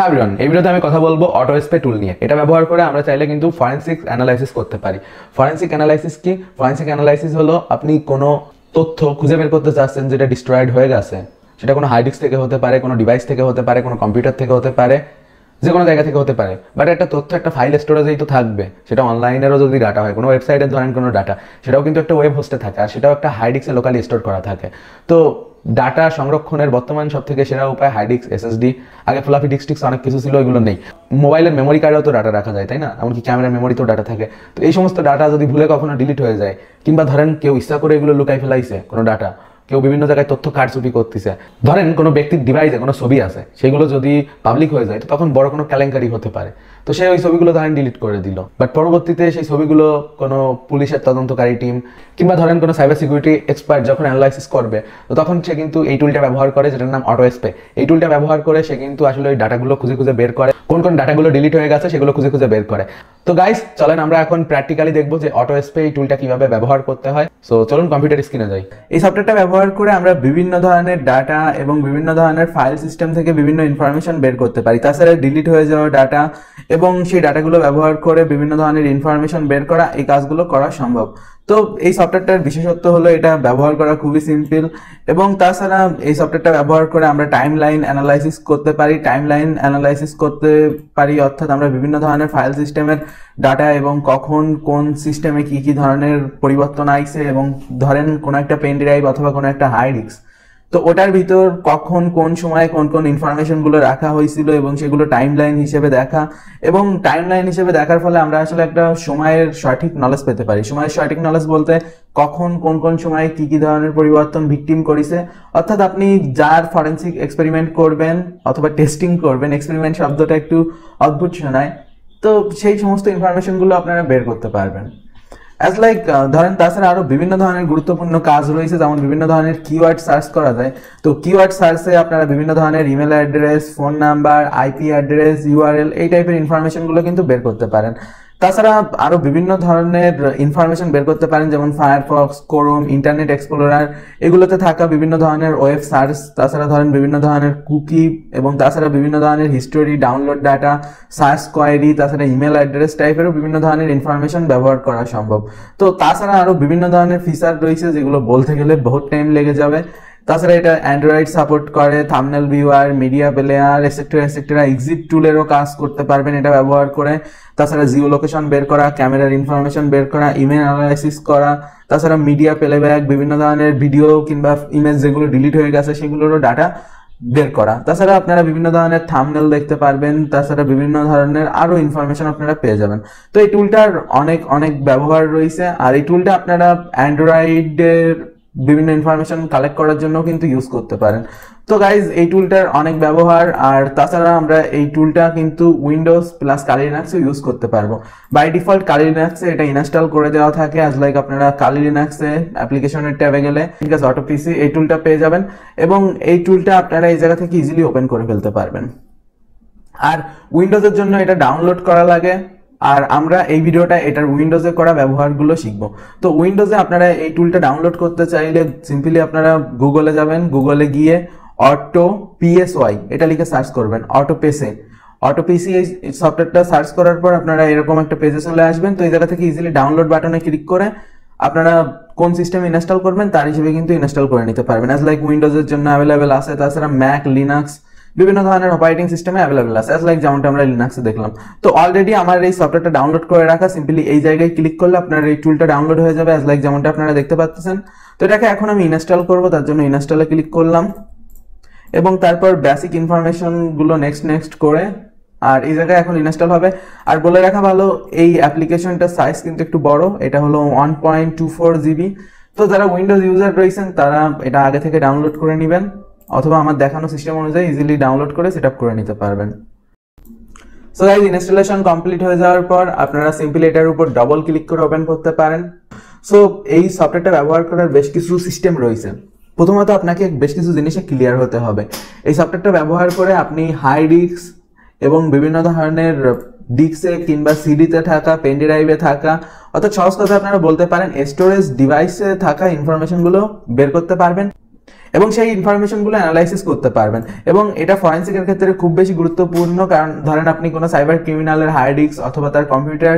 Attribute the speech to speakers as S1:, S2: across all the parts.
S1: হ্যাঁ এভরিওয়ান, এই ভিডিওতে আমি কথা বলবো অটোস্পে টুল নিয়ে। এটা ব্যবহার করে আমরা চাইলে কিন্তু ফরেনসিক অ্যানালাইসিস করতে পারি। ফরেনসিক অ্যানালাইসিস কি? ফরেনসিক অ্যানালাইসিস হলো আপনি কোনো তথ্য খুঁজে বের করতে চাচ্ছেন যেটা ডিস্ট্রয়েড হয়ে গেছে, সেটা কোনো হার্ড ডিস্ক থেকে হতে পারে, কোনো ডিভাইস থেকে হতে পারে, কোনো কম্পিউটার থেকে হতে পারে, যে কোনো জায়গা থেকে হতে পারে। বাট একটা তথ্য একটা ফাইল স্টোরেজেই তো থাকবে, সেটা অনলাইনেরও যদি ডাটা হয়, কোনো ওয়েবসাইটের ধরেন কোনো ডাটা, সেটাও কিন্তু একটা ওয়েব হোস্টে থাকে, আর সেটাও একটা হার্ড ডিস্কে লোকালি স্টোর করা থাকে। তো ডাটা সংরক্ষণের বর্তমান সব থেকে সেরা উপায় হার্ড ডিস্ক, এসএসডি। আগে ফ্লাফি ডিস্ক অনেক কিছু ছিল, এগুলো নেই। মোবাইলের মেমোরি কার্ডেও তো ডাটা রাখা যায়, তাই না? এমনকি ক্যামেরার মেমোরিতেও ডাটা থাকে। তো এই সমস্ত ডাটা যদি ভুলে কখনো ডিলিট হয়ে যায়, কিংবা ধরেন কেউ ইচ্ছা করে এগুলো লুকাই ফেলাইছে কোনো ডাটা, কেউ বিভিন্ন জায়গায় তথ্য কারচুপি করতেছে, ধরেন কোনো ব্যক্তির ডিভাইসে কোনো ছবি আছে, সেগুলো যদি পাবলিক হয়ে যায় তো তখন বড় কোনো কেলেঙ্কারি হতে পারে। তো সে ওই ছবিগুলো ধরেন ডিলিট করে দিল, বাট পরবর্তীতে সেই ছবিগুলো কোনো পুলিশের তদন্তকারী টিম কিংবা ধরেন কোনো সাইবার সিকিউরিটি এক্সপার্ট যখন অ্যানালাইসিস করবে, তো তখন সে কিন্তু এই টুলটা ব্যবহার করে, যেটার নাম অটোস্পে। এই টুলটা ব্যবহার করে সে কিন্তু আসলে ওই ডাটাগুলো খুঁজে খুঁজে বের করে, কোন কোন ডাটাগুলো ডিলিট হয়ে গেছে সেগুলো খুঁজে খুঁজে বের করে। তো গাইস চলেন আমরা এখন প্র্যাকটিক্যালি দেখবো যে অটোস্পে এই টুলটা কিভাবে ব্যবহার করতে হয়। সো চলুন কম্পিউটার স্ক্রিনে যাই।
S2: এই সফটওয়্যারটা ব্যবহার করে আমরা বিভিন্ন ধরনের ডাটা এবং বিভিন্ন ধরনের ফাইল সিস্টেম থেকে বিভিন্ন ইনফরমেশন বের করতে পারি। তাছাড়া ডিলিট হয়ে যাওয়া ডাটা এবং সেই ডাটাগুলো ব্যবহার করে বিভিন্ন ধরনের ইনফরমেশন বের করা, এই কাজগুলো করা সম্ভব। তো এই সফটওয়্যারটার বিশেষত্ব হলো এটা ব্যবহার করা খুবই সিম্পল, এবং তাছাড়া এই সফটওয়্যারটা ব্যবহার করে আমরা টাইম লাইন অ্যানালাইসিস করতে পারি। টাইম লাইন অ্যানালাইসিস করতে পারি অর্থাৎ আমরা বিভিন্ন ধরনের ফাইল সিস্টেমের ডাটা এবং কখন কোন সিস্টেমে কি কি ধরনের পরিবর্তন আইছে, এবং ধরেন কোনো একটা পেন ড্রাইভ অথবা কোনো একটা হার্ড ডিস্ক, তো ওটার ভিতর কখন কোন সময় কোন কোন ইনফরমেশন গুলো রাখা হয়েছিল এবং সেগুলো টাইম লাইন হিসেবে দেখা, এবং টাইম লাইন হিসেবে দেখার ফলে আমরা আসলে একটা সময়ের সঠিক নলেজ পেতে পারি। সময়ের সঠিক নলেজ বলতে কখন কোন কোন সময় কি কি ধরনের পরিবর্তন ভিকটিম করেছে, অর্থাৎ আপনি যার ফরেনসিক এক্সপেরিমেন্ট করবেন অথবা টেস্টিং করবেন, এক্সপেরিমেন্ট শব্দটা একটু অদ্ভুত শোনায়, তো সেই সমস্ত ইনফরমেশন গুলো আপনারা বের করতে পারবেন। অ্যাজ লাইক ধরেন তাছাড়া আরো বিভিন্ন ধরনের গুরুত্বপূর্ণ কাজ রয়েছে, যেমন বিভিন্ন ধরনের কিওয়ার্ড সার্চ করা যায়। তো কিওয়ার্ড সার্চে আপনারা বিভিন্ন ধরনের email address, phone number, IP address, URL, এই টাইপের ইনফরমেশন গুলো কিন্তু বের করতে পারেন। তাছাড়া আরো বিভিন্ন ধরনের ইনফরমেশন বের করতে পারেন, যেমন ফায়ারফক্স, ক্রোম, ইন্টারনেট এক্সপ্লোরার, এগুলোতে থাকা বিভিন্ন ধরনের ওয়েব সার্চ, তাছাড়া ধরেন বিভিন্ন ধরনের কুকি, এবং তাছাড়া বিভিন্ন ধরনের history, download data, search query, তাছাড়া ইমেল অ্যাড্রেস টাইপেরও বিভিন্ন ধরনের ইনফরমেশন ব্যবহার করা সম্ভব। তো তাছাড়া আরো বিভিন্ন ধরনের ফিচার রয়েছে যেগুলো বলতে গেলে বহুত টাইম লেগে যাবে। তাছাড়া এটা অ্যান্ড্রয়েড সাপোর্ট করে, thumbnail viewer, media player, etcetera etcetera, exit টুলেরও কাজ করতে পারবেন এটা ব্যবহার করে। তাছাড়া জিও লোকেশন বের করা, ক্যামেরার ইনফরমেশন বের করা, ইমেল অ্যানালাইসিস করা, তাছাড়া মিডিয়া প্লেব্যাক, বিভিন্ন ধরনের ভিডিও কিংবা ইমেজ যেগুলো ডিলিট হয়ে গেছে সেগুলোরও ডাটা বের করা। তাছাড়া আপনারা বিভিন্ন ধরনের থাম্বনেল দেখতে পারবেন, তাছাড়া বিভিন্ন ধরনের আরো ইনফরমেশন আপনারা পেয়ে যাবেন। তো এই টুলটার অনেক অনেক ব্যবহার রয়েছে, আর এই টুলটা আপনারা অ্যান্ড্রয়েডের বিভিন্ন ইনফরমেশন কালেক্ট করার জন্য কিন্তু ইউজ করতে পারেন। তো গাইজ এই টুলটার অনেক ব্যবহার, আর তাছাড়া আমরা এই টুলটা কিন্তু উইন্ডোজ প্লাস কালি লিনাক্সে ইউজ করতে পারবো। বাই ডিফল্ট কালি লিনাক্সে এটা ইনস্টল করে দেওয়া থাকে। অ্যাজ লাইক আপনারা কালি লিনাক্সে অ্যাপ্লিকেশনের ট্যাবে গেলে অটো পিসি এই টুলটা পেয়ে যাবেন, এবং এই টুলটা আপনারা এই জায়গা থেকে ইজিলি ওপেন করে ফেলতে পারবেন। আর উইন্ডোজের জন্য এটা ডাউনলোড করা লাগে, আর আমরা এই ভিডিওটা এটার উইন্ডোজে করা ব্যবহারগুলো শিখবো। তো উইন্ডোজে আপনারা এই টুলটা ডাউনলোড করতে চাইলে সিম্পলি আপনারা গুগলে যাবেন, গুগলে গিয়ে অটো পিএসওয়াই এটা লিখে সার্চ করবেন, অটো পিসি এই সফটওয়্যারটা সার্চ করার পর আপনারা এরকম একটা পেজে চলে আসবেন। তো এই জায়গা থেকে ইজিলি ডাউনলোড বাটনে ক্লিক করে আপনারা কোন সিস্টেম ইনস্টল করবেন তার হিসেবে কিন্তু ইনস্টল করে নিতে পারবেন। অ্যাজ লাইক উইন্ডোজের জন্য অ্যাভেলেবেল আছে, তাছাড়া ম্যাক, লিনাক্স, বিভিন্ন ধরনের অপারেটিং সিস্টেমে অ্যাভেলেবেল আছে, অ্যাজ লাইক যেমনটা আমরা লিনাক্সে দেখলাম। তো অলরেডি আমার এই সফটওয়্যারটা ডাউনলোড করে রাখা, সিম্পলি এই জায়গায় ক্লিক করলে আপনার এই টুলটা ডাউনলোড হয়ে যাবে, অ্যাজ লাইক যেমনটা আপনারা দেখতে পাচ্ছেন। তো এটাকে এখন আমি ইনস্টল করব, তার জন্য ইনস্টলে ক্লিক করলাম, এবং তারপর বেসিক ইনফরমেশন গুলো নেক্সট করে, আর এই জায়গায় এখন ইনস্টল হবে। আর বলে রাখা ভালো, এই অ্যাপ্লিকেশনটার সাইজ কিন্তু একটু বড়, এটা হলো 1.24 GB। তো যারা উইন্ডোজ ইউজার রয়েছেন তারা এটা আগে থেকে ডাউনলোড করে নেবেন, অথবা আমার দেখানো সিস্টেম অনুযায়ী ইজিলি ডাউনলোড করে সেটআপ করে নিতে পারবেন। সো গাইস ইনস্টলেশন কমপ্লিট হয়ে যাওয়ার পর আপনারা সিম্পলি এটার উপর ডবল ক্লিক করে ওপেন করতে পারেন। সো এই সফটওয়্যারটা ব্যবহার করার বেশ কিছু সিস্টেম রয়েছে। প্রথমত আপনাকে বেশ কিছু জিনিসে ক্লিয়ার হতে হবে। এই সফটওয়্যারটা ব্যবহার করে আপনি হাই ডিস্ক এবং বিভিন্ন ধরনের ডিস্কে কিংবা সিডিতে থাকা, পেন ড্রাইভে থাকা, অর্থাৎ সহজ কথা আপনারা বলতে পারেন স্টোরেজ ডিভাইসে থাকা ইনফরমেশনগুলো বের করতে পারবেন। এবং সেই ইনফরমেশনগুলো অ্যানালাইসিস করতে পারবেন। এবং এটা ফরেন্সিকের ক্ষেত্রে খুব বেশি গুরুত্বপূর্ণ, কারণ ধরেন আপনি কোনো সাইবার ক্রিমিনালের হার্ড ডিস্ক অথবা তার কম্পিউটার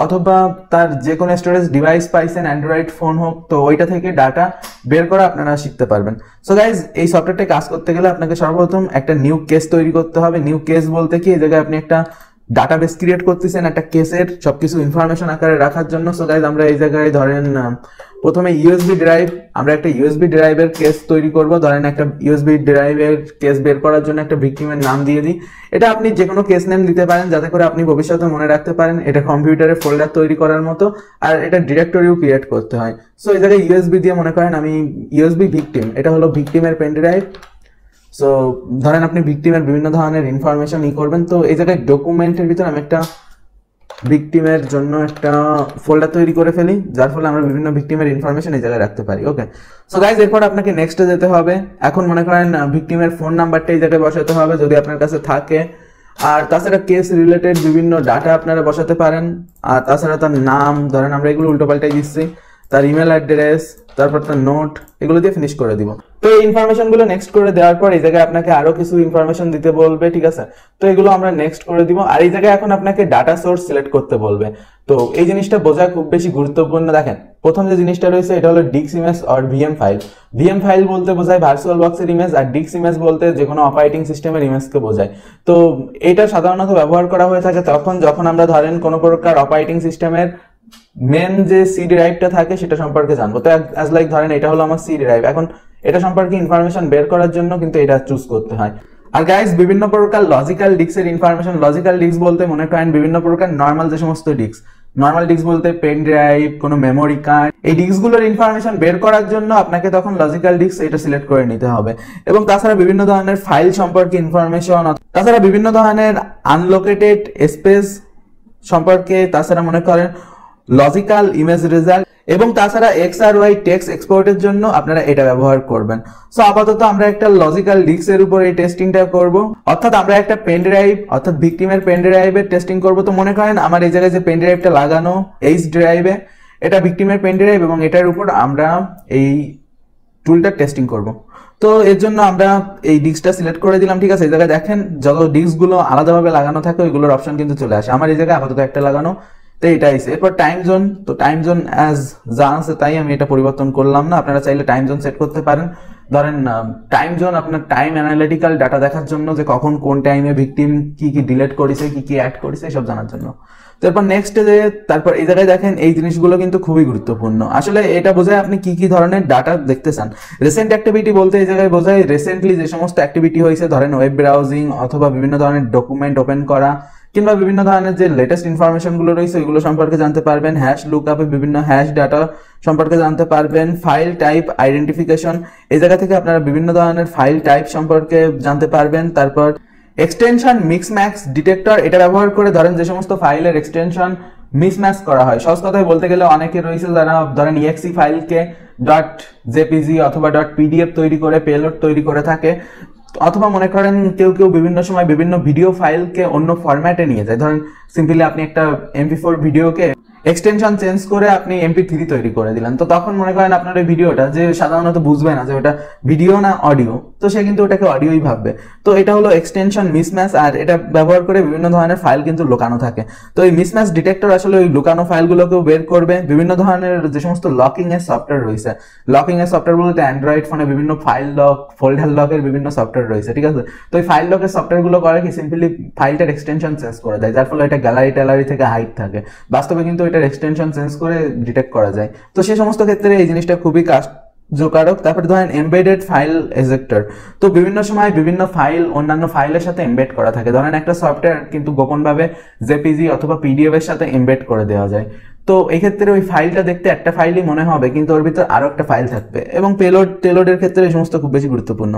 S2: অথবা তার যে কোনো স্টোরেজ ডিভাইস পাইছেন, অ্যান্ড্রয়েড ফোন হোক, তো ওইটা থেকে ডাটা বের করা আপনারা শিখতে পারবেন। সো গাইজ, এই সফটওয়্যারটা কাজ করতে গেলে আপনাকে সর্বপ্রথম একটা নিউ কেস তৈরি করতে হবে। নিউ কেস বলতে কি, এই জায়গায় আপনি একটা ডাটাবেস ক্রিয়েট করতেছেন একটা কেসের সবকিছু ইনফরমেশন আকারে রাখার জন্য। সো গাইজ, আমরা এই জায়গায় ধরেন প্রথমে ইউএসবি ড্রাইভ, আমরা একটা ইউএসবি ড্রাইভের কেস তৈরি করব। ধরেন একটা ইউএসবি ড্রাইভের কেস বের করার জন্য একটা ভিকটিমের নাম দিয়ে দিই। এটা আপনি যে কোনো কেস নেম দিতে পারেন, যাতে করে আপনি ভবিষ্যতে মনে রাখতে পারেন। এটা কম্পিউটারে ফোল্ডার তৈরি করার মতো, আর এটা ডিরেক্টরিও ক্রিয়েট করতে হয়। সো এই জায়গায় ইউএসবি দিয়ে মনে করেন আমি ইউএসবি ভিকটিম, এটা হলো ভিকটিমের পেন ড্রাইভ। সো ধরেন আপনি ভিকটিমের বিভিন্ন ধরনের ইনফরমেশন করবেন, তো এই জায়গায় ডকুমেন্টের ভিতরে আমি একটা ভিকটিমের জন্য একটা ফোল্ডার তৈরি করে ফেলি, যার ফলে আমরা বিভিন্ন ভিকটিমের ইনফরমেশন এই জায়গায় রাখতে পারি। ওকে, সো গাইজ, এরপর আপনাকে নেক্সটে যেতে হবে। এখন মনে করেন ভিকটিমের ফোন নাম্বারটা এই জায়গায় বসাতে হবে যদি আপনার কাছে থাকে, আর তাছাড়া কেস রিলেটেড বিভিন্ন ডাটা আপনারা বসাতে পারেন। আর তাছাড়া তার নাম, ধরেন আমরা এগুলো উল্টো পাল্টাই দিচ্ছি, তার ইমেল অ্যাড্রেস, তারপর তার নোট, এগুলো দিয়ে ফিনিশ করে দিব। তো এই ইনফরমেশন গুলো নেক্সট করে দেওয়ার পর এই জায়গায় আপনাকে আরো কিছু ইনফরমেশন দিতে বলবে, ঠিক আছে? তো এগুলো আমরা নেক্সট করে দিব। আর এই জায়গায় এখন আপনাকে ডাটা সোর্স সিলেক্ট করতে বলবে। তো এই জিনিসটা বোঝা খুব বেশি গুরুত্বপূর্ণ। দেখেন, প্রথম যে জিনিসটা রয়েছে এটা হলো ডিক্স ইমেজ আর ভিএম ফাইল। ভিএম ফাইল বলতে বোঝায় ভার্চুয়াল বক্সের ইমেজ, আর ডিক্স ইমেজ বলতে যে কোনো অপারেটিং সিস্টেমের ইমেজকে বোঝায়। তো এটা সাধারণত ব্যবহার করা হয়ে থাকে তখন যখন আমরা ধরেন কোনো প্রকার অপারেটিং সিস্টেমের মেন যে সি ড্রাইভটা থাকে সেটা সম্পর্কে জানবো। তো অ্যাজ লাইক ধরেন এটা হলো আমার সি ড্রাইভ, এখন এটা সম্পর্কে ইনফরমেশন বের করার জন্য কিন্তু এটা চুজ করতে হয়। আর গাইস, বিভিন্ন প্রকার লজিক্যাল ডিস্কের ইনফরমেশন, লজিক্যাল ডিস্ক বলতে মনে করেন বিভিন্ন প্রকার নর্মাল যে সমস্ত ডিস্ক, নর্মাল ডিস্ক বলতে পেন ড্রাইভ, কোনো মেমোরি কার্ড, এই ডিস্কগুলোর ইনফরমেশন বের করার জন্য আপনাকে তখন লজিক্যাল ডিস্ক এটা সিলেক্ট করে নিতে হবে। এবং তাছাড়া বিভিন্ন ধরনের ফাইল সম্পর্কে ইনফরমেশন, তাছাড়া বিভিন্ন ধরনের আনলোকেটেড স্পেস সম্পর্কে, তাছাড়া মনে করেন লজিক্যাল ইমেজ রেজাল্ট, এবং তাছাড়া এক্স আর ওয়াই টেক্সট এক্সপোর্টের জন্য আপনারা এটা ব্যবহার করবেন। সো আপাতত আমরা একটা লজিক্যাল ডিস্কের উপর এই টেস্টিংটা করব, অর্থাৎ আমরা একটা পেন ড্রাইভ অর্থাৎ ভিকটিমের পেন ড্রাইভের টেস্টিং করব। তো মনে করেন আমার এই জায়গায় যে পেন ড্রাইভটা লাগানো এইচ ড্রাইভে, এটা ভিকটিমের পেন ড্রাইভ, এবং এটার উপর আমরা এই টুলটা টেস্টিং করব। তো এর জন্য আমরা এই ডিস্কটা সিলেক্ট করে দিলাম, ঠিক আছে? এই জায়গায় দেখেন যত ডিস্কগুলো আলাদাভাবে লাগানো থাকে ওইগুলোর অপশন কিন্তু চলে আসে। আমার এই জায়গায় আপাতত একটা লাগানো, তো এটা আছে। এরপর টাইম জোন, তো টাইম জোন অ্যাজ যা আছে তাই আমি এটা পরিবর্তন করলাম না, আপনারা চাইলে টাইম জোন সেট করতে পারেন। ধরেন টাইম জোন আপনার টাইম অ্যানালিটিক্যাল ডাটা দেখার জন্য, যে কখন কোন টাইমে ভিকটিম কি কি ডিলিট করেছে, কি কি অ্যাড করেছে, সব জানার জন্য। তারপর নেক্সট যে তারপর এই জায়গায় দেখেন এই জিনিসগুলো কিন্তু খুবই গুরুত্বপূর্ণ। আসলে এটা বোঝায় আপনি কি কি ধরনের ডাটা দেখতে চান। রিসেন্ট অ্যাক্টিভিটি বলতে এই জায়গায় বোঝায় রিসেন্টলি যে সমস্ত অ্যাক্টিভিটি হয়েছে, ধরেন ওয়েব ব্রাউজিং অথবা বিভিন্ন ধরনের ডকুমেন্ট ওপেন করা, কিংবা বিভিন্ন ধরনের যে লেটেস্ট ইনফরমেশন গুলো রয়েছে ওইগুলো সম্পর্কে জানতে পারবেন। হ্যাশ লুকআপে বিভিন্ন হ্যাশ ডাটা সম্পর্কে জানতে পারবেন। ফাইল টাইপ আইডেন্টিফিকেশন, এই জায়গা থেকে আপনারা বিভিন্ন ধরনের ফাইল টাইপ সম্পর্কে জানতে পারবেন। তারপর এক্সটেনশন মিক্সম্যাক্স ডিটেক্টর, এটা ব্যবহার করে ধরেন যে সমস্ত ফাইলের এক্সটেনশন মিসম্যাচ করা হয়। সহজ কথায় বলতে গেলে অনেকে রয়েছে যারা ধরেন ইএক্সি ফাইলকে ডট জেপিজি অথবা ডট পিডিএফ তৈরি করে পেলোড তৈরি করে থাকে, অথবা মনে করেন কেউ কেউ বিভিন্ন সময় বিভিন্ন ভিডিও ফাইলকে অন্য ফরম্যাটে নিয়ে যায়। ধরেন সিম্পলি আপনি একটা MP4 ভিডিওকে এক্সটেনশন চেঞ্জ করে আপনি MP3 তৈরি করে দিলেন, তো তখন মনে করেন আপনার ওই ভিডিওটা যে সাধারণত বুঝবে না যে ওটা ভিডিও না অডিও, তো সে কিন্তু ওটাকে অডিওই ভাববে। তো এটা হলো এক্সটেনশন মিসম্যাচ, আর এটা ব্যবহার করে বিভিন্ন ধরনের ফাইল কিন্তু লুকানো থাকে। তো এই মিসম্যাচ ডিটেক্টর আসলে ওই লুকানো ফাইলগুলোকেও বের করবে। বিভিন্ন ধরনের যে সমস্ত লকিং এর সফটওয়্যার রয়েছে, লকিং এর সফটওয়্যার বলতে অ্যান্ড্রয়েড ফোনে বিভিন্ন ফাইল লক, ফোল্ডার লকের বিভিন্ন সফটওয়্যার রয়েছে, ঠিক আছে? তো এই ফাইল লকের সফটওয়্যার গুলো করে কি সিম্পলি ফাইলটার এক্সটেনশন চেঞ্জ করে দেয়, যার ফলে এটা গ্যালারি ট্যালারি থেকে হাইড থাকে। বাস্তবে কিন্তু এটার এক্সটেনশন চেঞ্জ করে ডিটেক্ট করা যায়। তো সেই সমস্ত ক্ষেত্রে এই জিনিসটা খুবই কার্যকারক। তারপর ধরেন এমবেডেড ফাইল এজেক্টর, তো বিভিন্ন সময় বিভিন্ন ফাইল অন্যান্য ফাইলের সাথে এমবেড করা থাকে। ধরেন একটা সফটওয়্যার কিন্তু গোপনভাবে জেপিজি অথবা পিডিএফ এর সাথে এমবেড করে দেওয়া যায়। তো এই ক্ষেত্রে ওই ফাইলটা দেখতে একটা ফাইলই মনে হবে, কিন্তু ওর ভিতর আরো একটা ফাইল থাকবে। এবং পেলোডের ক্ষেত্রে এই সমস্ত খুব বেশি গুরুত্বপূর্ণ।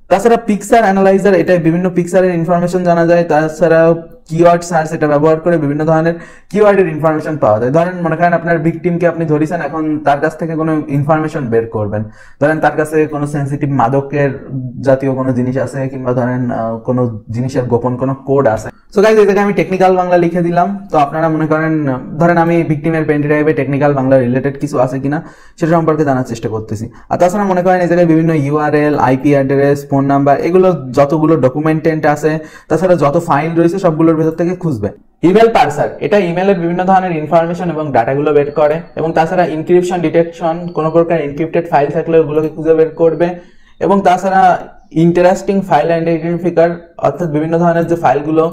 S2: তাছাড়া পিকচার অ্যানালাইজার, এটা বিভিন্ন পিকচারের ইনফরমেশন জানা যায়। তাছাড়া কিওয়ার্ড সার্চ, এটা ব্যবহার করে বিভিন্ন ধরনের কিওয়ার্ডের ইনফরমেশন পাওয়া যায়। ধরেন মনে করেন আপনার ভিকটিমকে আপনি ধরেছেন, এখন তার কাছ থেকে কোনো ইনফরমেশন বের করবেন, ধরেন তার কাছে কোনো সেন্সিটিভ মাদকের জাতীয় কোনো জিনিস আছে, কিংবা ধরেন কোনো জিনিসের গোপন কোনো কোড আছে। সো গাইস, এই জায়গায় আমি টেকনিক্যাল বাংলা লিখে দিলাম। তো আপনারা মনে করেন ধরেন আমি ভিকটিমের পেন ড্রাইভে টেকনিক্যাল বাংলা রিলেটেড কিছু আছে কিনা সেটা সম্পর্কে জানার চেষ্টা করতেছি। আর তাছাড়া মনে করেন এই জায়গায় বিভিন্ন URL, IP address, phone number, এগুলো যতগুলো ডকুমেন্টেন্ট আছে, তাছাড়া যত ফাইল রয়েছে সবগুলোর ভেতর থেকে খুঁজবে। ইমেল পার্সার, এটা ইমেলের বিভিন্ন ধরনের ইনফরমেশন এবং ডাটাগুলো বের করে, এবং তাছাড়া ইনক্রিপশন ডিটেকশন, কোনো প্রকার এনক্রিপ্টেড ফাইল থাকলে ওগুলোকে খুঁজে বের করবে, এবং তাছাড়া ইন্টারেস্টিং ফাইল আইডেন্টিফায়ার, অর্থাৎ বিভিন্ন ধরনের যে ফাইলগুলো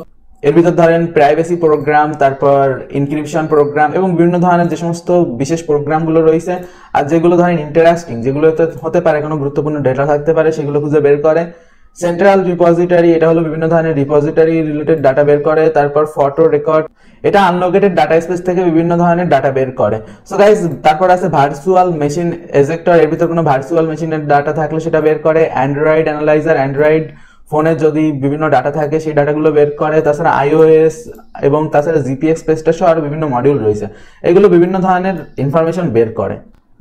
S2: এর ভিতর ধরেন প্রাইভেসি প্রোগ্রাম, তারপর ইনক্রিপশন প্রোগ্রাম এবং বিভিন্ন ধরনের যে সমস্ত বিশেষ প্রোগ্রামগুলো রয়েছে, আর যেগুলো ধরেন ইন্টারেস্টিং, যেগুলোতে হতে পারে কোনো গুরুত্বপূর্ণ ডেটা থাকতে পারে, সেগুলো খুঁজে বের করে। সেন্ট্রাল রিপোজিটরি, এটা হলো বিভিন্ন ধরনের রিপোজিটরি রিলেটেড ডাটা বের করে। তারপর ফটো রেকর্ড, এটা আনলোকেটেড ডাটা স্পেস থেকে বিভিন্ন ধরনের ডাটা বের করে। সো গাইস, তারপর আছে ভার্চুয়াল মেশিন এজেক্টর, এর ভিতর কোনো ভার্চুয়াল মেশিনের ডাটা থাকলে সেটা বের করে। অ্যান্ড্রয়েড অ্যানালাইজার, অ্যান্ড্রয়েড ফোনে যদি বিভিন্ন ডাটা থাকে সেই ডাটাগুলো বের করে। তাছাড়া iOS এবং তাছাড়া জিপিএক্স পেজটা সহ আরো বিভিন্ন মডিউল রয়েছে, এগুলো বিভিন্ন ধরনের ইনফরমেশন বের করে,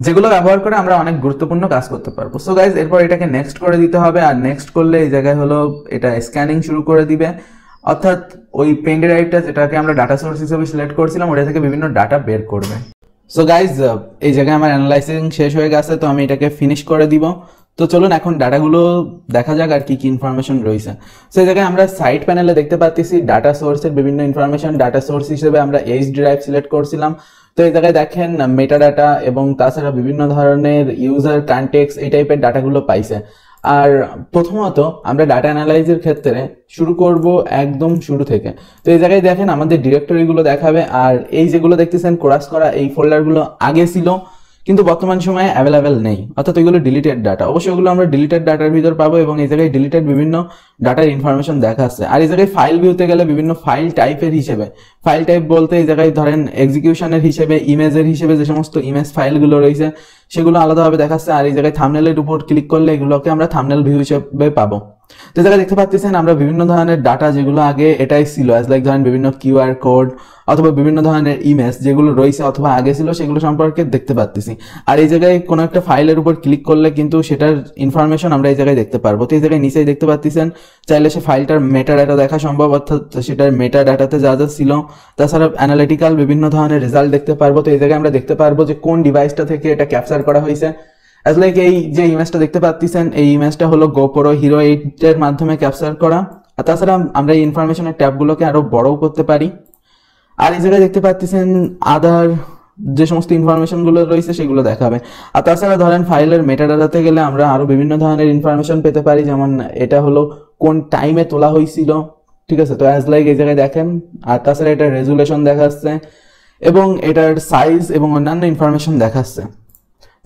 S2: যেগুলো ব্যবহার করে আমরা অনেক গুরুত্বপূর্ণ কাজ করতে পারবো। সো গাইজ, এরপর এটাকে নেক্সট করে দিতে হবে, আর নেক্সট করলে এই জায়গায় হলো এটা স্ক্যানিং শুরু করে দিবে, অর্থাৎ ওই পেন ড্রাইভটা যেটাকে আমরা ডাটা সোর্স হিসেবে সিলেক্ট করছিলাম ওটা থেকে বিভিন্ন ডাটা বের করবে। সো গাইজ, এই জায়গায় আমার অ্যানালাইসিং শেষ হয়ে গেছে, তো আমি এটাকে ফিনিশ করে দিব। তো চলুন এখন ডাটাগুলো দেখা যাক আর কি কি ইনফরমেশন রয়েছে। সো এই জায়গায় আমরা সাইড প্যানেলে দেখতে পাচ্ছি ডাটা সোর্সের বিভিন্ন ইনফরমেশন। ডাটা সোর্স হিসেবে আমরা এইচ ড্রাইভ সিলেক্ট করছিলাম। তো এই জায়গায় দেখেন মেটা ডাটা এবং তাছাড়া বিভিন্ন ধরনের ইউজার কনটেক্সট, এই টাইপের ডাটাগুলো পাইছে। আর প্রথমত আমরা ডাটা অ্যানালাইজের ক্ষেত্রে শুরু করব একদম শুরু থেকে। তো এই জায়গায় দেখেন আমাদের ডিরেক্টরিগুলো দেখাবে, আর এই যেগুলো দেখতেছেন কোরাস করা এই ফোল্ডারগুলো আগে ছিল কিন্তু বর্তমান সময়ে অ্যাভেলেবেল নেই, অর্থাৎ ওইগুলো ডিলিটেড ডাটা। অবশ্যই ওগুলো আমরা ডিলিটেড ডাটার ভিতর পাবো, এবং এই জায়গায় ডিলিটেড বিভিন্ন ডাটার ইনফরমেশন দেখাচ্ছে। আর এই জায়গায় ফাইল ভিউতে গেলে বিভিন্ন ফাইল টাইপের হিসেবে, ফাইল টাইপ বলতে এই জায়গায় ধরেন এক্সিকিউশনের হিসেবে, ইমেজের হিসেবে যে সমস্ত ইমেজ ফাইলগুলো রয়েছে সেগুলো আলাদাভাবে দেখাচ্ছে। আর এই জায়গায় থাম্বনেলের উপর ক্লিক করলে এগুলোকে আমরা থাম্বনেল ভিউ হিসেবে পাবো। তো জায়গায় দেখতে পাচ্ছেন আমরা বিভিন্ন ধরনের ডাটা যেগুলো আগে এটাই ছিল, অ্যাজ লাইক ধরেন বিভিন্ন কিউআর কোড অথবা বিভিন্ন ধরনের ইমেজ যেগুলো রয়েছে অথবা আগে ছিল সেগুলো সম্পর্কে দেখতে পাচ্ছি। আর এই জায়গায় কোনো একটা ফাইলের উপর ক্লিক করলে কিন্তু সেটার ইনফরমেশন আমরা এই জায়গায় দেখতে পারবো। তো এই জায়গায় নিচেই দেখতে পাচ্ছেন, চাইলে সে ফাইলটার মেটা ডাটা দেখা সম্ভব, অর্থাৎ সেটার মেটা ডাটাতে যা যা ছিল। তাছাড়া অ্যানালিটিক্যাল বিভিন্ন ধরনের রেজাল্ট দেখতে পারবো। তো এই জায়গায় আমরা দেখতে পারবো যে কোন ডিভাইসটা থেকে এটা ক্যাপচার করা হয়েছে। অ্যাজ লাইক এই যে ইমেজটা দেখতে পাচ্ছেন, এই ইমেজটা হলো GoPro Hero 8 এর মাধ্যমে ক্যাপচার করা। আর তাছাড়া আমরা এই ইনফরমেশনের ট্যাবগুলোকে আরো বড়ও করতে পারি। আর এই জায়গায় দেখতে পাচ্ছেন আদার যে সমস্ত ইনফরমেশন গুলো রয়েছে সেগুলো দেখাবে। আর তাছাড়া ধরেন ফাইলের মেটাডাটাতে গেলে আমরা আরো বিভিন্ন ধরনের ইনফরমেশন পেতে পারি, যেমন এটা হলো কোন টাইমে তোলা হয়েছিল, ঠিক আছে। তো অ্যাজ লাইক এই জায়গায় দেখেন, আর তাছাড়া এটার রেজুলেশন দেখাচ্ছে এবং এটার সাইজ এবং অন্যান্য ইনফরমেশন দেখাচ্ছে।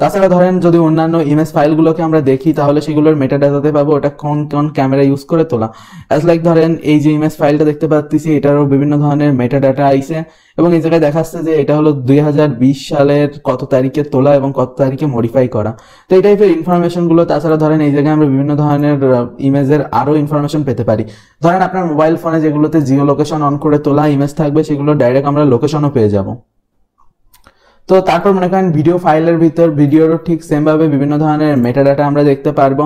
S2: তাছাড়া ধরেন যদি অন্যান্য ইমেজ ফাইলগুলোকে আমরা দেখি তাহলে সেগুলোর মেটাডাটাতে পাবো ওটা কোন কোন ক্যামেরা ইউজ করে তোলা। অ্যাজ লাইক ধরেন এই যে ইমেজ ফাইলটা দেখতে পাচ্ছি এটারও বিভিন্ন ধরনের মেটাডাটা আইছে, এবং এই জায়গায় দেখাচ্ছে যে এটা হলো 2020 সালের কত তারিখে তোলা এবং কত তারিখে মডিফাই করা। তো এই টাইপের ইনফরমেশন গুলো, তাছাড়া ধরেন এই জায়গায় আমরা বিভিন্ন ধরনের ইমেজের আরো ইনফরমেশন পেতে পারি। ধরেন আপনার মোবাইল ফোনে যেগুলোতে জিও লোকেশন অন করে তোলা ইমেজ থাকবে সেগুলো ডাইরেক্ট আমরা লোকেশনও পেয়ে যাবো। তো তারপর মনে করেন ভিডিও ফাইলের ভিতর ভিডিওরও ঠিক সেম ভাবে বিভিন্ন ধরনের মেটাডাটা আমরা দেখতে পারবো।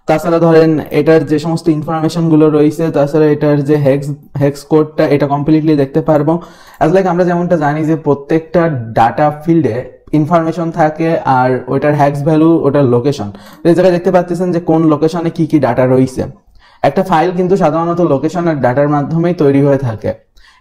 S2: তাছাড়া ধরেন এটার যে সমস্ত ইনফরমেশন গুলো রয়েছে, তাছাড়া এটার যে হেক্স কোডটা এটা কমপ্লিটলি দেখতে পারবো। অ্যাজ লাইক আমরা যেমনটা জানি যে প্রত্যেকটা ডাটা ফিল্ডে ইনফরমেশন থাকে আর ওইটার হ্যাক্স ভ্যালু ওটার লোকেশন। এই জায়গায় দেখতে পাচ্ছেন যে কোন লোকেশনে কি কি ডাটা রয়েছে। একটা ফাইল কিন্তু সাধারণত লোকেশন আর ডাটার মাধ্যমেই তৈরি হয়ে থাকে।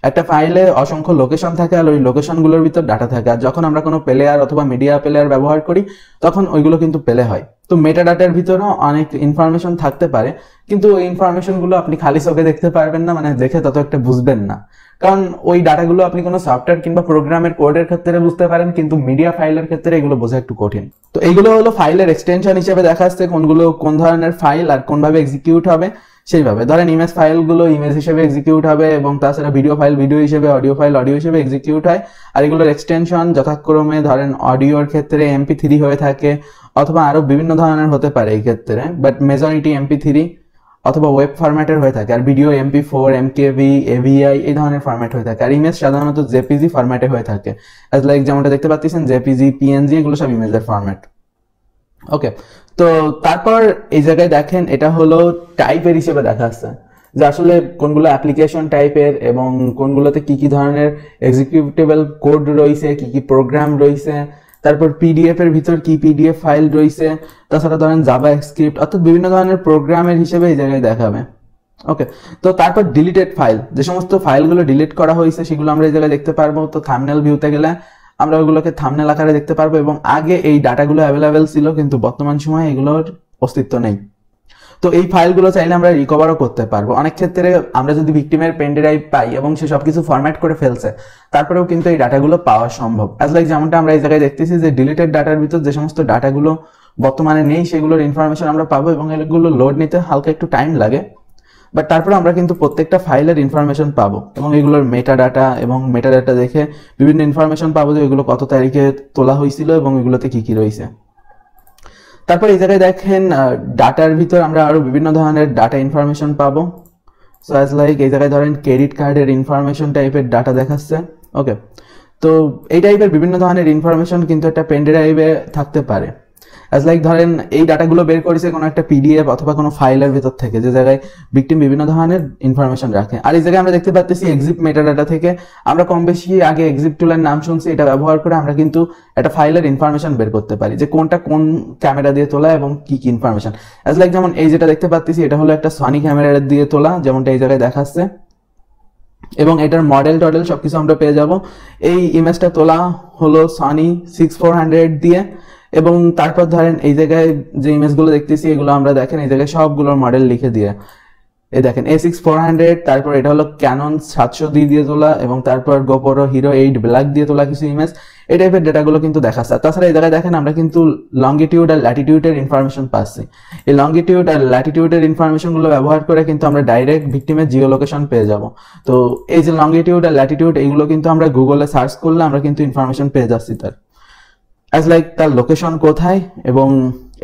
S2: একটা ফাইলে অসংখ্য লোকেশন থাকে আর ওই লোকেশনগুলোর ভিতর ডাটা থাকে, আর যখন আমরা কোনো প্লেয়ার অথবা মিডিয়া প্লেয়ার ব্যবহার করি তখন ওইগুলো কিন্তু প্লে হয়। তো মেটা ডাটার ভিতরেও অনেক ইনফরমেশন থাকতে পারে, কিন্তু ওই ইনফরমেশনগুলো আপনি খালি চোখে দেখতে পারবেন না, মানে দেখে তত একটা বুঝবেন না, কারণ ওই ডাটাগুলো আপনি কোনো সফটওয়্যার কিংবা প্রোগ্রামের কোডের ক্ষেত্রে বুঝতে পারেন, কিন্তু মিডিয়া ফাইলের ক্ষেত্রে এগুলো বোঝা একটু কঠিন। তো এইগুলো হলো ফাইলের এক্সটেনশন হিসেবে দেখা যাচ্ছে কোনগুলো কোন ধরনের ফাইল আর কোনভাবে এক্সিকিউট হবে সেইভাবে। ধরেন ইমেজ ফাইলগুলো ইমেজ হিসেবে এক্সিকিউট হবে, এবং তাছাড়া ভিডিও ফাইল ভিডিও হিসেবে, অডিও ফাইল অডিও হিসেবে এক্সিকিউট হয়। আর এগুলোর এক্সটেনশন যথাক্রমে ধরেন অডিওর ক্ষেত্রে MP3 হয়ে থাকে, অথবা আরো বিভিন্ন ধরনের হতে পারে এই ক্ষেত্রে, বাট মেজরিটি MP3। অথবা ওয়েব ফরম্যাটের হয়ে থাকে, আর ভিডিও MP4, MKV, AVI এই ধরনের ফরম্যাট হয়ে থাকে, আর ইমেজ সাধারণত JPG ফরম্যাটে হয়ে থাকে। অ্যাজ লাইক যেমনটা দেখতে পাচ্ছেন JPG, PNG এগুলো সব ইমেজের ফরম্যাট। ওকে, তো তারপর এই জায়গায় দেখেন এটা হলো টাইপের হিসেবে দেখাচ্ছে যে আসলে কোনগুলো অ্যাপ্লিকেশন টাইপের এবং কোনগুলোতে কি কি ধরনের এক্সিকিউটেবল কোড রয়েছে, কি কি প্রোগ্রাম রয়েছে, তারপর পিডিএফ এর ভিতর কি পিডিএফ ফাইল রয়েছে, তাছাড়া ধরেন জাভা স্ক্রিপ্ট, অর্থাৎ বিভিন্ন ধরনের প্রোগ্রামের হিসেবে এই জায়গায় দেখাবে। ওকে, তো তারপর ডিলিটেড ফাইল, যে সমস্ত ফাইলগুলো ডিলিট করা হয়েছে সেগুলো আমরা এই জায়গায় দেখতে পারবো। তো থাম্বনেল ভিউতে গেলে আমরা ওগুলোকে থাম্বনেল আকারে দেখতে পারবো, এবং আগে এই ডাটাগুলো অ্যাভেলেবেল ছিল কিন্তু বর্তমান সময়ে এগুলোর অস্তিত্ব নেই। তো এই ফাইলগুলো চাইলে আমরা রিকভারও করতে পারবো। অনেক ক্ষেত্রে আমরা যদি ভিকটিমের পেন ড্রাইভ পাই এবং সে সবকিছু ফরম্যাট করে ফেলছে, তারপরেও কিন্তু এই ডাটাগুলো পাওয়া সম্ভব। অ্যাজ লাইক যেমনটা আমরা এই জায়গায় দেখতেছি যে ডিলিটেড ডাটার ভিতর যে সমস্ত ডাটাগুলো বর্তমানে নেই সেগুলোর ইনফরমেশন আমরা পাবো, এবং এগুলো লোড নিতে হালকা একটু টাইম লাগে, বাট তারপরে আমরা কিন্তু প্রত্যেকটা ফাইলের ইনফরমেশন পাবো, এবং এগুলোর মেটা ডাটা দেখে বিভিন্ন ইনফরমেশন পাবো যে এগুলো কত তারিখে তোলা হয়েছিল এবং এগুলোতে কি কি রয়েছে। তারপর এই জায়গায় দেখেন ডাটার ভিতর আমরা আরো বিভিন্ন ধরনের ডাটা ইনফরমেশন পাবো। সো অ্যাজ লাইক এই জায়গায় ধরেন ক্রেডিট কার্ডের ইনফরমেশন টাইপের ডাটা দেখাচ্ছে। ওকে, তো এই টাইপের বিভিন্ন ধরনের ইনফরমেশন কিন্তু একটা পেন ড্রাইভে থাকতে পারে। অ্যাজ লাইক ধরেন এই ডাটাগুলো বের করেছে কোনো একটা পিডিএফ অথবা কোনো ফাইলের ভিতর থেকে, যে জায়গায় ভিকটিম বিভিন্ন ধরনের ইনফরমেশন রাখে। আর এই জায়গায় আমরা দেখতে পাচ্ছি এক্সিপ মেটা ডাটা থেকে আমরা কম বেশি আগে এক্সিপ টুলের নাম শুনছি, এটা ব্যবহার করে আমরা কিন্তু একটা ফাইলের ইনফরমেশন বের করতে পারি, যে কোনটা কোন ক্যামেরা দিয়ে তোলা এবং কি কি ইনফরমেশন। অ্যাজ লাইক যেমন এই যেটা দেখতে পাচ্ছি এটা হলো একটা সনি ক্যামেরা দিয়ে তোলা, যেমনটা এই জায়গায় দেখাচ্ছে, এবং এটার মডেল টডেল সবকিছু আমরা পেয়ে যাব। এই ইমেজটা তোলা হলো সনি 6400 দিয়ে, এবং তারপর ধরেন এই জায়গায় যে ইমেজগুলো দেখতেছি এগুলো আমরা দেখেন এই জায়গায় সবগুলোর মডেল লিখে দিয়ে, এই দেখেন A6400, তারপর এটা হলো ক্যানন 700D দিয়ে তোলা, এবং তারপর গোপ্রো হিরো 8 ব্ল্যাক দিয়ে তোলা কিছু ইমেজ। এই টাইপের ডেটাগুলো কিন্তু দেখাচ্ছে। তাছাড়া এই জায়গায় দেখেন আমরা কিন্তু লংগিটিউড আর ল্যাটিটিউডের ইনফরমেশন পাচ্ছি। এই লংগিটিউড আর ল্যাটিটিউডের ইনফরমেশনগুলো ব্যবহার করে কিন্তু আমরা ডাইরেক্ট ভিকটিমের জিও লোকেশন পেয়ে যাব। তো এই যে লংগিটিউড আর ল্যাটিটিউড এইগুলো কিন্তু আমরা গুগলে সার্চ করলে আমরা কিন্তু ইনফরমেশন পেয়ে যাচ্ছি তার, অ্যাজ লাইক তার লোকেশন কোথায় এবং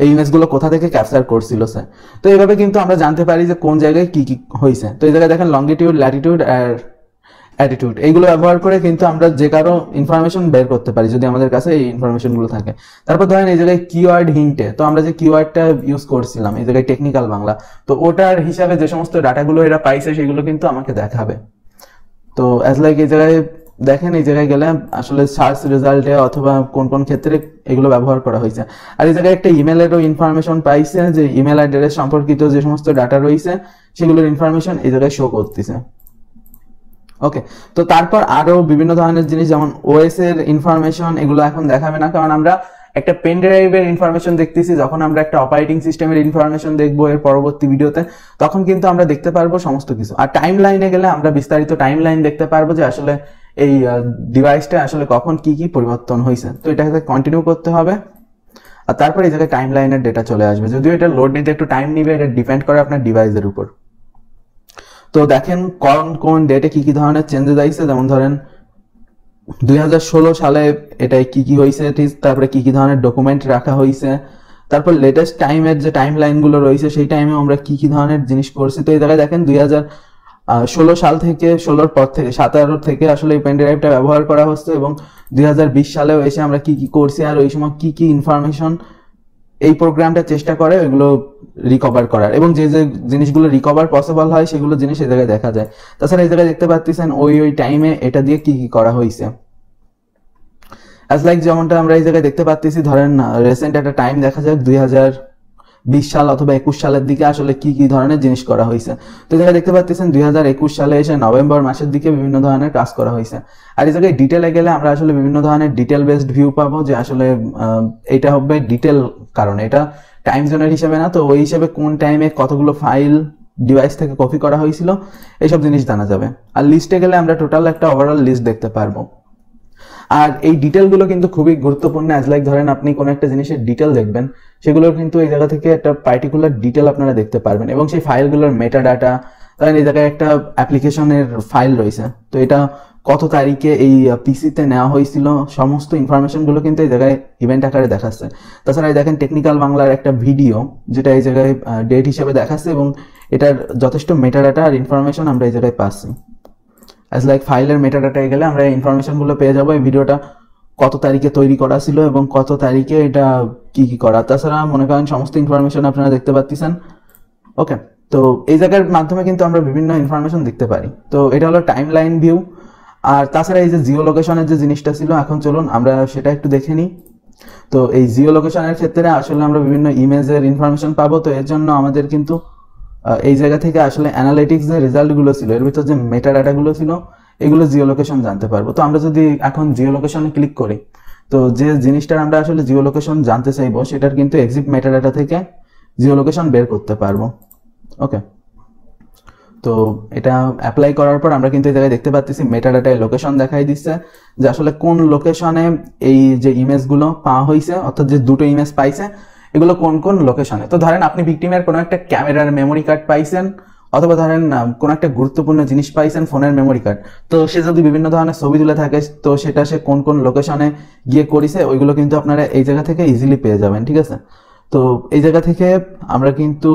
S2: এই ইমেজগুলো কোথা থেকে ক্যাপচার করছিল স্যার। তো এইভাবে কিন্তু আমরা জানতে পারি যে কোন জায়গায় কি কি হয়েছে। তো এই জায়গায় দেখেন লংগিটিউড, ল্যাটিটিউড আর অ্যাটিটিউড এইগুলো ব্যবহার করে কিন্তু আমরা যে কারো ইনফরমেশন বের করতে পারি যদি আমাদের কাছে এই ইনফরমেশনগুলো থাকে। তারপর ধরেন এই জায়গায় কিওয়ার্ড হিন্টে, তো আমরা যে কিওয়ার্ডটা ইউজ করছিলাম এই জায়গায় টেকনিক্যাল বাংলা, তো ওটার হিসাবে যে সমস্ত ডাটাগুলো এরা পাইছে সেগুলো কিন্তু আমাকে দেখাবে। তো অ্যাজ লাইক এই জায়গায় দেখেন এই জায়গায় গেলে আসলে সার্চ রেজাল্টে অথবা কোন কোন ক্ষেত্রে এগুলো ব্যবহার করা হয়েছে। আর এই জায়গায় একটা ইমেলেরও ইনফরমেশন পাইছে, যে ইমেল অ্যাড্রেস সম্পর্কিত যে সমস্ত ডাটা রয়েছে সেগুলোর ইনফরমেশন এই জায়গায় শো করতেছে। ওকে, তো তারপর আরো বিভিন্ন ধরনের জিনিস যেমন ওএস এর ইনফরমেশন এগুলো এখন দেখাবে না, কারণ আমরা একটা পেন ড্রাইভের ইনফরমেশন দেখতেছি। যখন আমরা একটা অপারেটিং সিস্টেমের ইনফরমেশন দেখবো এর পরবর্তী ভিডিওতে, তখন কিন্তু আমরা দেখতে পারবো সমস্ত কিছু। আর টাইম লাইনে গেলে আমরা বিস্তারিত টাইম লাইন দেখতে পারবো যে আসলে এই ডিভাইসটা আসলে কখন কি কি পরিবর্তন হয়েছে। তো এটাকে কন্টিনিউ করতে হবে, আর তারপর এই জায়গায় টাইম লাইনের ডেটা চলে আসবে। যদিও এটা লোড নিতে একটু টাইম নিবে, এটা ডিপেন্ড করে আপনার ডিভাইসের উপর। তো দেখেন কোন কোন ডেটে কি কি ধরনের চেঞ্জেস আইছে, যেমন ধরেন 2016 সালে এটাই কি কি হয়েছে, তারপরে কি কি ধরনের ডকুমেন্ট রাখা হয়েছে, তারপর লেটেস্ট টাইমের যে টাইম লাইন গুলো রয়েছে সেই টাইমে আমরা কি কি ধরনের জিনিস করছি। তো এই জায়গায় দেখেন 2016 সাল থেকে 16 পর থেকে 17 থেকে আসলে এই পেন ড্রাইভটা ব্যবহার করা হচ্ছে, এবং 2020 সালেও এসে আমরা কি কি করছি আর ওই সময় কি কি ইনফরমেশন এই প্রোগ্রামটা চেষ্টা করে ওইগুলো রিকভার করার, এবং যে যে জিনিসগুলো রিকভার পসিবল হয় সেগুলো জিনিস এই জায়গায় দেখা যায়। তাছাড়া এই জায়গায় দেখতে পাচ্ছেন ওই টাইমে এটা দিয়ে কি কি করা হয়েছে। অ্যাজ লাইক যেমনটা আমরা এই জায়গায় দেখতে পাচ্ছি, ধরেন রিসেন্ট একটা টাইম দেখা যায় 2020 সাল অথবা 21 সালের দিকে আসলে কি কি ধরনের জিনিস করা হয়েছে। তো এই জায়গায় দেখতে পাচ্ছেন 2021 সালে এসে নভেম্বর মাসের দিকে বিভিন্ন ধরনের কাজ করা হয়েছে। আর এই জায়গায় ডিটেলে গেলে আমরা আসলে বিভিন্ন ধরনের ডিটেল বেসড ভিউ পাবো, যে আসলে এটা হবে ডিটেল, কারণ এটা টাইম জোনের হিসেবে না, তো ওই হিসেবে কোন টাইমে কতগুলো ফাইল ডিভাইস থেকে কপি করা হয়েছিল এইসব জিনিস জানা যাবে। আর লিস্টে গেলে আমরা টোটাল একটা ওভারঅল লিস্ট দেখতে পারবো। আর এই ডিটেলগুলো কিন্তু খুবই গুরুত্বপূর্ণ। অ্যাজ লাইক ধরেন আপনি কোনো একটা জিনিসের ডিটেল দেখবেন, সেগুলোর কিন্তু এই জায়গা থেকে একটা পার্টিকুলার ডিটেল আপনারা দেখতে পারবেন, এবং সেই ফাইলগুলোর মেটা ডাটা, ধরেন এই জায়গায় একটা অ্যাপ্লিকেশনের ফাইল রয়েছে, তো এটা কত তারিখে এই পিসিতে নেওয়া হয়েছিল সমস্ত ইনফরমেশনগুলো কিন্তু এই জায়গায় ইভেন্ট আকারে দেখাচ্ছে। তাছাড়া দেখেন টেকনিক্যাল বাংলার একটা ভিডিও যেটা এই জায়গায় ডেট হিসেবে দেখাচ্ছে, এবং এটার যথেষ্ট মেটাডাটা আর ইনফরমেশন আমরা এই জায়গায় পাচ্ছি। অ্যাজ লাইক ফাইলের মেটাডাটায় গেলে আমরা এই ইনফরমেশনগুলো পেয়ে যাবো, এই ভিডিওটা কত তারিখে তৈরি করা ছিল এবং কত তারিখে এটা কি কি করা। তাছাড়া মনে করেন সমস্ত ইনফরমেশন আপনারা দেখতে পাচ্ছেন। ওকে, তো এই জায়গার মাধ্যমে কিন্তু আমরা বিভিন্ন ইনফরমেশন দেখতে পারি। তো এটা হলো টাইম লাইন ভিউ। আর তাছাড়া এই যে জিও লোকেশনের যে জিনিসটা ছিল, এখন চলুন আমরা সেটা একটু দেখে নিই। তো এই জিও লোকেশনের ক্ষেত্রে আসলে আমরা বিভিন্ন ইমেজের ইনফরমেশন পাবো। তো এর জন্য আমাদের কিন্তু এই জায়গা থেকে আসলে অ্যানালিটিক্স যে রেজাল্টগুলো ছিল, এর ভিতর যে মেটা ডাটাগুলো ছিল, এগুলো জিও লোকেশন জানতে পারবো। তো আমরা যদি এখন জিও লোকেশনে ক্লিক করি, তো যে জিনিসটার আমরা আসলে জিও লোকেশন জানতে চাইবো সেটার কিন্তু এক্সিট মেটা ডাটা থেকে জিও লোকেশন বের করতে পারবো। ওকে, তো এটা অ্যাপ্লাই করার পর আমরা কিন্তু এই জায়গায় দেখতে পাচ্ছি মেটা ডাটায় লোকেশন দেখাই দিচ্ছে যে আসলে কোন লোকেশনে এই যে ইমেজগুলো পাওয়া হয়েছে, অর্থাৎ যে দুটো ইমেজ পাইছে এগুলো কোন কোন লোকেশনে। তো ধরেন আপনি ভিকটিমের কোনো একটা ক্যামেরার মেমোরি কার্ড পাইছেন, অথবা ধরেন কোনো একটা গুরুত্বপূর্ণ জিনিস পাইছেন ফোনের মেমোরি কার্ড। তো সে যদি বিভিন্ন ধরনের ছবি তুলে থাকে, তো সেটা সে কোন কোন লোকেশনে গিয়ে করেছে ওইগুলো কিন্তু আপনারা এই জায়গা থেকে ইজিলি পেয়ে যাবেন। ঠিক আছে, তো এই জায়গা থেকে আমরা কিন্তু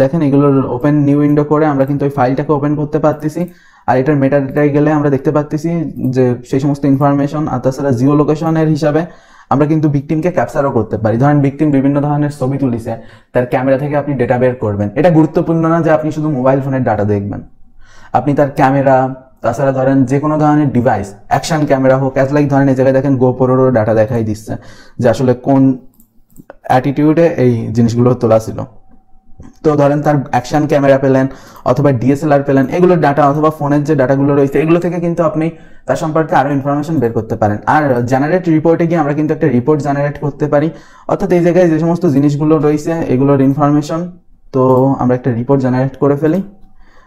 S2: দেখেন এগুলোর ওপেন নিউ উইন্ডো করে আমরা কিন্তু ওই ফাইলটাকে ওপেন করতে পারতেছি। আর এটার মেটা ডাটায় গেলে আমরা দেখতে পাচ্ছি যে সেই সমস্ত ইনফরমেশন। আর তাছাড়া জিও লোকেশনের হিসাবে আমরা কিন্তু ভিকটিমকে ক্যাপচারও করতে পারি। ধরেন ভিকটিম বিভিন্ন ধরনের ছবি তুলিছে, তার ক্যামেরা থেকে আপনি ডেটা বের করবেন। এটা গুরুত্বপূর্ণ না যে আপনি শুধু মোবাইল ফোনের ডাটা দেখবেন, আপনি তার ক্যামেরা, তাছাড়া ধরেন যে কোনো ধরনের ডিভাইস, অ্যাকশন ক্যামেরা হোক, অ্যাজ লাইক ধরেন এই জায়গায় দেখেন গোপ্রোরও ডাটা দেখাই দিচ্ছে যে আসলে কোন অ্যাটিটিউডে এই জিনিসগুলো তোলা ছিল। তো ধরেন তার অ্যাকশন ক্যামেরা পেলেন অথবা ডিএসএলআর পেলেন, এগুলোর ডাটা অথবা ফোনের যে ডাটাগুলো রয়েছে এগুলো থেকে কিন্তু আপনি তার সম্পর্কে আরো ইনফরমেশন বের করতে পারেন। আর জেনারেট রিপোর্টে গিয়ে আমরা কিন্তু একটা রিপোর্ট জেনারেট করতে পারি, অর্থাৎ এই জায়গায় যে সমস্ত জিনিসগুলো রয়েছে এগুলোর ইনফরমেশন, তো আমরা একটা রিপোর্ট জেনারেট করে ফেলি।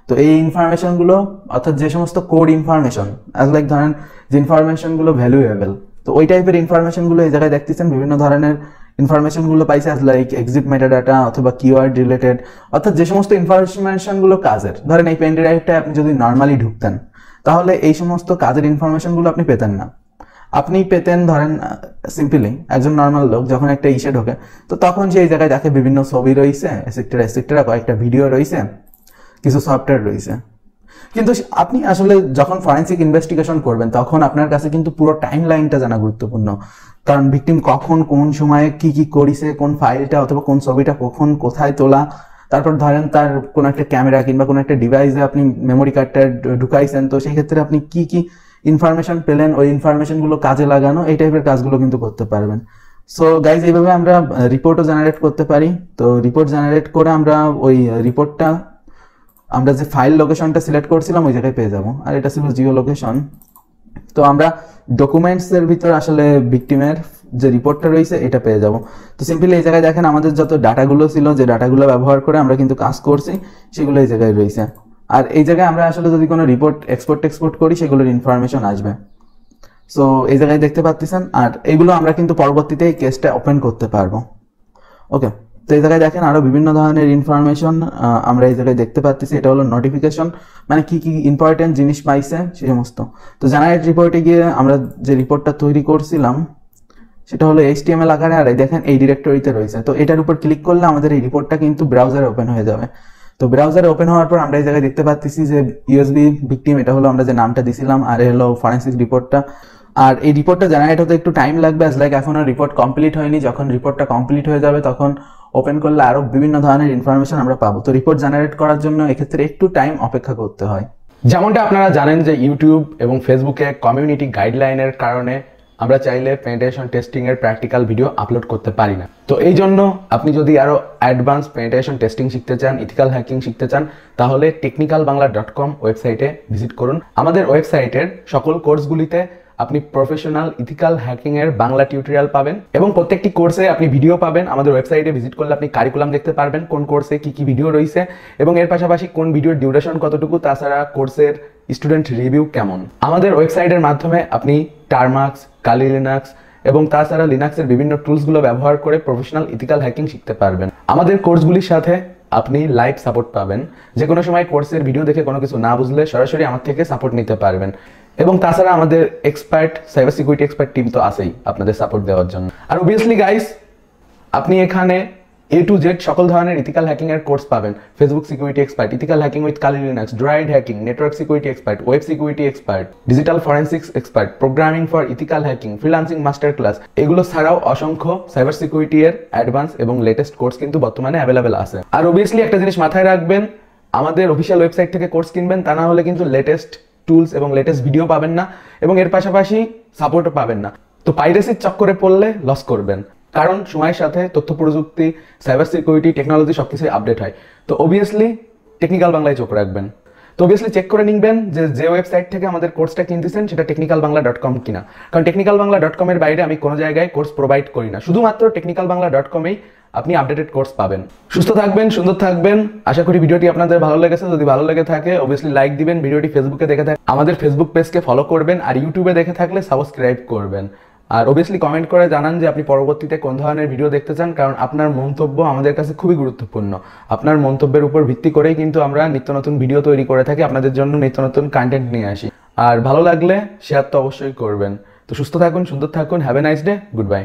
S2: তো এই ইনফরমেশনগুলো অর্থাৎ যে সমস্ত কোড ইনফরমেশন, অ্যাজ লাইক ধরেন যে ইনফরমেশনগুলো ভ্যালুয়েবল, তো ওই টাইপের ইনফরমেশনগুলো এই জায়গায় দেখতেছেন বিভিন্ন ধরনের ইনফরমেশনগুলো পাইছে, অ্যাজ লাইক এক্সিট মেটাডাটা অথবা কিওয়ার্ড রিলেটেড, অর্থাৎ যে সমস্ত ইনফরমেশনগুলো কাজের। ধরেন এই পেন ড্রাইভটা আপনি যদি নর্মালি ঢুকতেন তাহলে এই সমস্ত কাজের ইনফরমেশনগুলো আপনি পেতেন না। আপনি পেতেন ধরেন সিম্পলি একজন নর্মাল লোক যখন একটা ইসে ঢোকে, তো তখন সেই জায়গায় দেখে বিভিন্ন ছবি রয়েছে, এসেক্টেরা কয়েকটা ভিডিও রয়েছে, কিছু সফটওয়্যার রয়েছে। কিন্তু আপনি আসলে যখন ফরেন্সিক ইনভেস্টিগেশন করবেন তখন আপনার কাছে কিন্তু পুরো টাইম লাইনটা জানা গুরুত্বপূর্ণ। কারণ ভিকটিম কখন কোন সময়ে কি কি করেছে, কোন ফাইলটা অথবা কোন ছবিটা কখন কোথায় তোলা, তারপর ধরেন তার কোন একটা ক্যামেরা কিংবা কোন একটা ডিভাইসে আপনি মেমোরি কার্ডটা ঢুকাইছেন, তো সেই ক্ষেত্রে আপনি কি কি ইনফরমেশন পেলেন, ওই ইনফরমেশনগুলো কাজে লাগানো, এই টাইপের কাজগুলো কিন্তু করতে পারবেন। সো গাইজ এইভাবে আমরা রিপোর্টও জেনারেট করতে পারি। তো রিপোর্ট জেনারেট করে আমরা ওই রিপোর্টটা আমরা যে ফাইল লোকেশনটা সিলেক্ট করছিলাম ওই জায়গায় পেয়ে যাব। আর এটা ছিল জিও লোকেশন। তো আমরা ডকুমেন্টস এর ভিতর আসলে ভিকটিমের যে রিপোর্টটা রয়েছে এটা পেয়ে যাব। তো সিম্পলি এই জায়গায় দেখেন আমাদের যত ডাটাগুলো ছিল, যে ডাটাগুলো ব্যবহার করে আমরা কিন্তু কাজ করছি, সেগুলো এই জায়গায় রয়েছে। আর এই জায়গায় আমরা আসলে যদি কোনো রিপোর্ট এক্সপোর্ট করি সেগুলোর ইনফরমেশন আসবে। সো এই জায়গায় দেখতে পাচ্ছেন। আর এগুলো আমরা কিন্তু পরবর্তীতে এই কেসটা ওপেন করতে পারবো। ওকে, তো এই জায়গায় দেখেন আরো বিভিন্ন ধরনের ইনফরমেশন আমরা এই জায়গায় দেখতে পাচ্ছি। এটা হলো নোটিফিকেশন, মানে কি কি ইম্পর্টেন্ট জিনিস পাইছে সেই সমস্ত। তো জেনারেট রিপোর্টে গিয়ে আমরা যে রিপোর্টটা তৈরি করছিলাম সেটা হলো HTML আকারে, আর দেখেন এই ডিরেক্টরিতে রয়েছে। তো এটার উপর ক্লিক করলে আমাদের এই রিপোর্টটা কিন্তু ব্রাউজারে ওপেন হয়ে যাবে। তো ব্রাউজারে ওপেন হওয়ার পর আমরা এই জায়গায় দেখতে পাচ্ছি যে ইউএসবি ভিকটিম, এটা হলো আমরা যে নামটা দিছিলাম, আর হলো ফরেন্সিক রিপোর্টটা। আর এই রিপোর্টটা জেনারেট হতে একটু টাইম লাগবে, অ্যাজ লাইক এখনো রিপোর্ট কমপ্লিট হয়নি। যখন রিপোর্টটা কমপ্লিট হয়ে যাবে তখন ওপেন করলে আরো বিভিন্ন ধরনের ইনফরমেশন আমরা পাবো। তো রিপোর্ট জেনারেট করার জন্য এক্ষেত্রে একটু টাইম অপেক্ষা করতে হয়।
S1: যেমনটা আপনারা জানেন যে ইউটিউব এবং ফেসবুকে কমিউনিটি গাইডলাইনের কারণে আমরা চাইলে পেনিট্রেশন টেস্টিং এর প্র্যাকটিক্যাল ভিডিও আপলোড করতে পারি না। তো এই জন্য আপনি যদি আরো অ্যাডভান্স পেনিট্রেশন টেস্টিং শিখতে চান, ইথিক্যাল হ্যাকিং শিখতে চান, তাহলে technicalbangla.com ওয়েবসাইটে ভিজিট করুন। আমাদের ওয়েবসাইটের সকল কোর্সগুলিতে আপনি প্রফেশনাল ইথিক্যাল হ্যাকিং এর বাংলা টিউটোরিয়াল পাবেন এবং প্রত্যেকটি কোর্সে আপনি ভিডিও পাবেন। আমাদের ওয়েবসাইটে ভিজিট করলে আপনি কারিকুলাম দেখতে পারবেন, কোন কোর্সে কি কি ভিডিও রয়েছে এবং এর পাশাপাশি কোন ভিডিওর ডিউরেশন কতটুকু, তাছাড়া কোর্সের স্টুডেন্ট রিভিউ কেমন। আমাদের ওয়েবসাইটের মাধ্যমে আপনি টারমাক্স, কালি লিনাক্স এবং তাছাড়া লিনাক্সের বিভিন্ন টুলসগুলো ব্যবহার করে প্রফেশনাল ইথিক্যাল হ্যাকিং শিখতে পারবেন। আমাদের কোর্সগুলির সাথে আপনি লাইভ সাপোর্ট পাবেন। যে কোনো সময় কোর্সের ভিডিও দেখে কোনো কিছু না বুঝলে সরাসরি আমার থেকে সাপোর্ট নিতে পারবেন। এবং তাছাড়া আমাদের expert cyber security expert team তো আছেই আপনাদের সাপোর্ট দেওয়ার জন্য। আর অবভিয়াসলি গাইস, আপনি এখানে A to Z সকল ধরনের ইথিক্যাল হ্যাকিং এর কোর্স পাবেন। Facebook security expert, ethical hacking with Kali Linux, droid hacking, network security expert, web security expert, digital forensics expert, programming for ethical hacking, freelancing master class, এগুলো ছাড়াও অসংখ্য cyber security এর advance এবং latest course কিন্তু বর্তমানে available আছে। আর obviously একটা জিনিস মাথায় রাখবেন, আমাদের অফিসিয়াল ওয়েবসাইট থেকে কোর্স কিনবেন, তা না হলে কিন্তু লেটেস্ট টুলস এবং লেটেস্ট ভিডিও পাবেন না এবং এর পাশাপাশি সাপোর্টও পাবেন না। তো পাইরেসির চক্করে পড়লে লস করবেন, কারণ সময়ের সাথে তথ্য প্রযুক্তি, সাইবার সিকিউরিটি, টেকনোলজি সবকিছুই আপডেট হয়। তো অবভিয়াসলি টেকনিক্যাল বাংলায় চোখ রাখবেন। তো অবভিয়াসলি চেক করে নিবেন যে ওয়েবসাইট থেকে আমাদের কোর্সটা কিনতেছেন সেটা technicalbangla.com কিনা, কারণ technicalbangla.com এর বাইরে আমি কোনো জায়গায় কোর্স প্রোভাইড করি না, শুধুমাত্র technicalbangla.com এই আপনি আপডেটেড কোর্স পাবেন। সুস্থ থাকবেন, সুন্দর থাকবেন। আশা করি ভিডিওটি আপনাদের ভালো লেগেছে। যদি ভালো লেগে থাকে অবভিয়াসলি লাইক দিবেন। ভিডিওটি ফেসবুকে দেখে থাকলে আমাদের ফেসবুক পেজকে ফলো করবেন, আর ইউটিউবে দেখে থাকলে সাবস্ক্রাইব করবেন। আর অবভিয়াসলি কমেন্ট করে জানান যে আপনি পরবর্তীতে কোন ধরনের ভিডিও দেখতে চান, কারণ আপনার মন্তব্য আমাদের কাছে খুবই গুরুত্বপূর্ণ। আপনার মন্তব্যের উপর ভিত্তি করেই কিন্তু আমরা নিত্য নতুন ভিডিও তৈরি করে থাকি, আপনাদের জন্য নিত্য নতুন কন্টেন্ট নিয়ে আসি। আর ভালো লাগলে শেয়ার তো অবশ্যই করবেন। তো সুস্থ থাকুন, সুন্দর থাকুন, have a nice day, good bye.